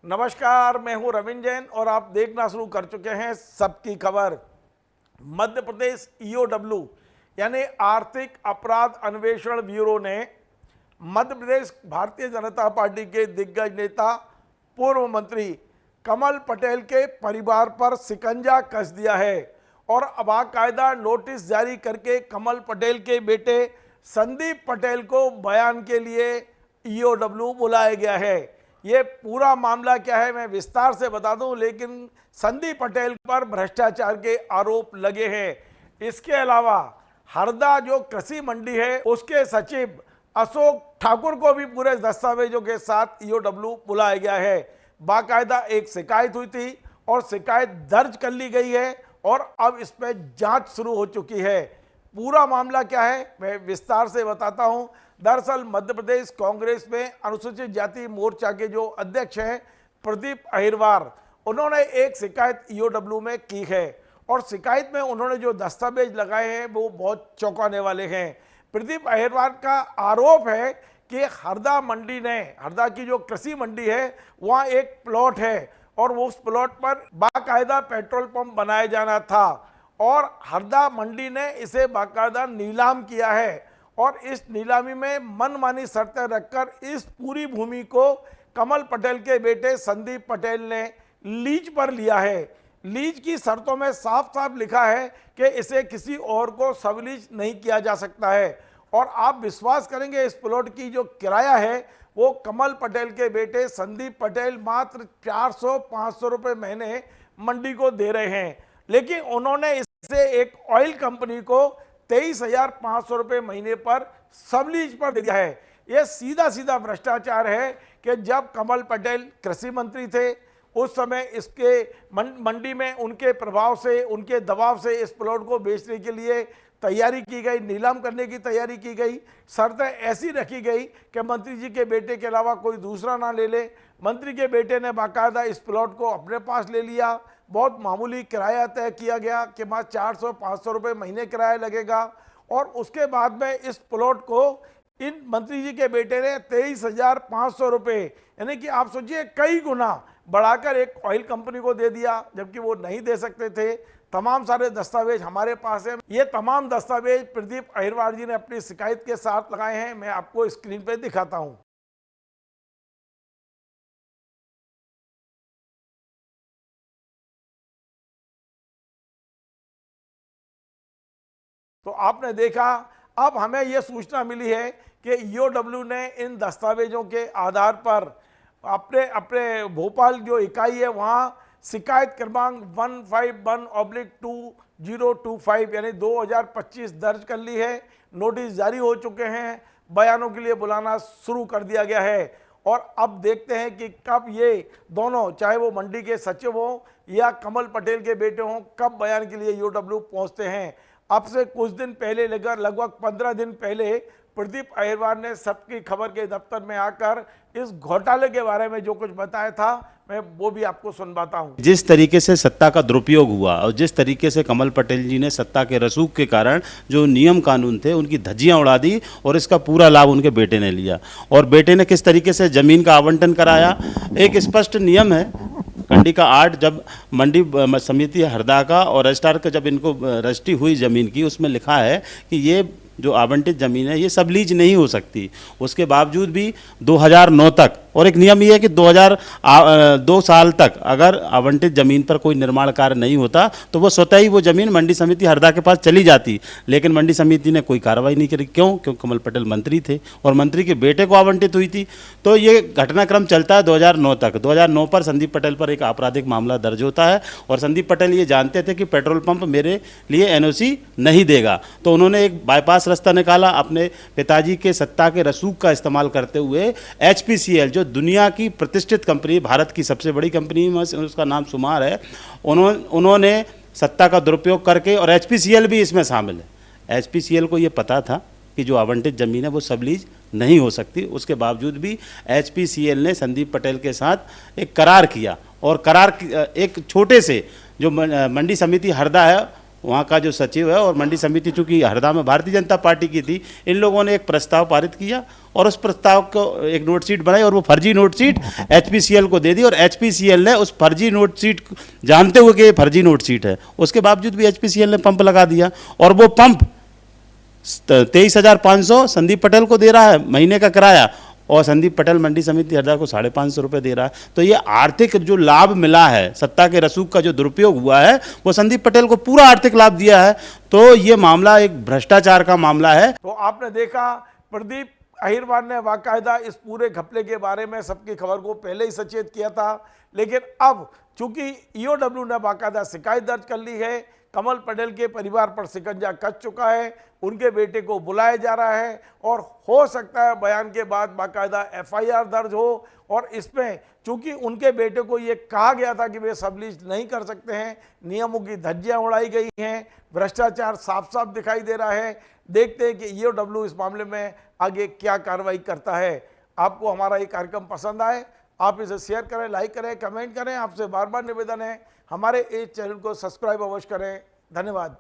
नमस्कार, मैं हूं रविंद्र जैन और आप देखना शुरू कर चुके हैं सबकी खबर। मध्य प्रदेश ईओडब्ल्यू यानी आर्थिक अपराध अन्वेषण ब्यूरो ने मध्य प्रदेश भारतीय जनता पार्टी के दिग्गज नेता पूर्व मंत्री कमल पटेल के परिवार पर शिकंजा कस दिया है और बाकायदा नोटिस जारी करके कमल पटेल के बेटे संदीप पटेल को बयान के लिए ईओडब्ल्यू बुलाया गया है। ये पूरा मामला क्या है मैं विस्तार से बता दूं, लेकिन संदीप पटेल पर भ्रष्टाचार के आरोप लगे हैं। इसके अलावा हरदा जो कृषि मंडी है उसके सचिव अशोक ठाकुर को भी पूरे दस्तावेजों के साथ ईओडब्ल्यू बुलाया गया है। बाकायदा एक शिकायत हुई थी और शिकायत दर्ज कर ली गई है और अब इस पर जांच शुरू हो चुकी है। पूरा मामला क्या है मैं विस्तार से बताता हूं। दरअसल मध्य प्रदेश कांग्रेस में अनुसूचित जाति मोर्चा के जो अध्यक्ष हैं प्रदीप अहिरवार, उन्होंने एक शिकायत ईओडब्ल्यू में की है और शिकायत में उन्होंने जो दस्तावेज लगाए हैं वो बहुत चौंकाने वाले हैं। प्रदीप अहिरवार का आरोप है कि हरदा की जो कृषि मंडी है वहाँ एक प्लॉट है और वो उस प्लॉट पर बाकायदा पेट्रोल पंप बनाया जाना था और हरदा मंडी ने इसे बाकायदा नीलाम किया है और इस नीलामी में मनमानी शर्तें रखकर इस पूरी भूमि को कमल पटेल के बेटे संदीप पटेल ने लीज पर लिया है। लीज की शर्तों में साफ साफ लिखा है कि इसे किसी और को सबलीज नहीं किया जा सकता है और आप विश्वास करेंगे इस प्लॉट की जो किराया है वो कमल पटेल के बेटे संदीप पटेल मात्र 400-500 रुपये महीने मंडी को दे रहे हैं, लेकिन उन्होंने इसे एक ऑयल कंपनी को 23,500 रुपये महीने पर सबलीज पर दिया है। यह सीधा सीधा भ्रष्टाचार है कि जब कमल पटेल कृषि मंत्री थे उस समय इसके मंडी में उनके प्रभाव से, उनके दबाव से इस प्लॉट को बेचने के लिए तैयारी की गई, नीलाम करने की तैयारी की गई। शर्तें ऐसी रखी गई कि मंत्री जी के बेटे के अलावा कोई दूसरा ना ले ले। मंत्री के बेटे ने बाकायदा इस प्लॉट को अपने पास ले लिया। बहुत मामूली किराया तय किया गया कि वहाँ 400-500 रुपये महीने किराया लगेगा और उसके बाद में इस प्लॉट को इन मंत्री जी के बेटे ने 23,500 रुपये यानी कि आप सोचिए कई गुना बढ़ाकर एक ऑयल कंपनी को दे दिया, जबकि वो नहीं दे सकते थे। तमाम सारे दस्तावेज हमारे पास हैं। ये तमाम दस्तावेज प्रदीप अहिरवार जी ने अपनी शिकायत के साथ लगाए हैं। मैं आपको स्क्रीन पे दिखाता हूँ। तो आपने देखा, अब हमें यह सूचना मिली है कि ईओडब्ल्यू ने इन दस्तावेजों के आधार पर अपने भोपाल जो इकाई है वहाँ शिकायत क्रमांक 151/2025 यानी 2025 दर्ज कर ली है। नोटिस जारी हो चुके हैं, बयानों के लिए बुलाना शुरू कर दिया गया है और अब देखते हैं कि कब ये दोनों, चाहे वो मंडी के सचिव हों या कमल पटेल के बेटे हों, कब बयान के लिए ईओडब्ल्यू पहुँचते हैं। अब से कुछ दिन पहले, लगभग 15 दिन पहले प्रदीप अहिरवार ने सबकी खबर के दफ्तर में आकर इस घोटाले के बारे में जो कुछ बताया था मैं वो भी आपको सुनवाता हूं। जिस तरीके से सत्ता का दुरुपयोग हुआ और जिस तरीके से कमल पटेल जी ने सत्ता के रसूख के कारण जो नियम कानून थे उनकी धज्जियां उड़ा दी और इसका पूरा लाभ उनके बेटे ने लिया और बेटे ने किस तरीके से जमीन का आवंटन कराया। एक स्पष्ट नियम है कंडी का 8, जब मंडी समिति हरदा का और रजिस्ट्रार का जब इनको रजिस्ट्री हुई ज़मीन की, उसमें लिखा है कि ये जो आवंटित ज़मीन है ये सबलीज नहीं हो सकती। उसके बावजूद भी 2009 तक, और एक नियम ये है कि 2 साल तक अगर आवंटित ज़मीन पर कोई निर्माण कार्य नहीं होता तो वो स्वतः ही वो ज़मीन मंडी समिति हरदा के पास चली जाती, लेकिन मंडी समिति ने कोई कार्रवाई नहीं करी। क्योंकि कमल पटेल मंत्री थे और मंत्री के बेटे को आवंटित हुई थी। तो ये घटनाक्रम चलता है 2009 तक। 2009 पर संदीप पटेल पर एक आपराधिक मामला दर्ज होता है और संदीप पटेल ये जानते थे कि पेट्रोल पंप मेरे लिए एनओसी नहीं देगा, तो उन्होंने एक बाईपास रास्ता निकाला। अपने पिताजी के सत्ता के रसूख का इस्तेमाल करते हुए HPCL जो दुनिया की प्रतिष्ठित कंपनी, भारत की सबसे बड़ी कंपनी में उसका नाम शुमार है, उन्होंने सत्ता का दुरुपयोग करके, और HPCL भी इसमें शामिल है। HPCL को ये पता था कि जो आवंटित ज़मीन है वो सबलीज नहीं हो सकती। उसके बावजूद भी HPCL ने संदीप पटेल के साथ एक करार किया और करार एक छोटे से जो मंडी समिति हरदा है वहाँ का जो सचिव है और मंडी समिति चूंकि हरदा में भारतीय जनता पार्टी की थी, इन लोगों ने एक प्रस्ताव पारित किया और उस प्रस्ताव को एक नोट शीट बनाई और वो फर्जी नोट शीट एचपीसीएल को दे दी और एचपीसीएल ने उस फर्जी नोट शीट जानते हुए कि ये फर्जी नोट शीट है, उसके बावजूद भी एचपीसीएल ने पंप लगा दिया और वो पंप 23,500 संदीप पटेल को दे रहा है महीने का किराया और संदीप पटेल मंडी समिति हरदा को 550 रुपये दे रहा है। तो ये आर्थिक जो लाभ मिला है, सत्ता के रसूख का जो दुरुपयोग हुआ है, वो संदीप पटेल को पूरा आर्थिक लाभ दिया है। तो ये मामला एक भ्रष्टाचार का मामला है। तो आपने देखा प्रदीप अहिरवार ने बाकायदा इस पूरे घपले के बारे में सबकी खबर को पहले ही सचेत किया था, लेकिन अब चूंकि ईओडब्ल्यू ने बाकायदा शिकायत दर्ज कर ली है, कमल पटेल के परिवार पर शिकंजा कस चुका है, उनके बेटे को बुलाया जा रहा है और हो सकता है बयान के बाद बाकायदा एफआईआर दर्ज हो और इसमें चूंकि उनके बेटे को ये कहा गया था कि वे सबलीज नहीं कर सकते हैं, नियमों की धज्जियां उड़ाई गई हैं, भ्रष्टाचार साफ साफ दिखाई दे रहा है। देखते हैं कि ईओडब्ल्यू इस मामले में आगे क्या कार्रवाई करता है। आपको हमारा ये कार्यक्रम पसंद आए, आप इसे शेयर करें, लाइक करें, कमेंट करें। आपसे बार बार निवेदन है हमारे इस चैनल को सब्सक्राइब अवश्य करें। धन्यवाद।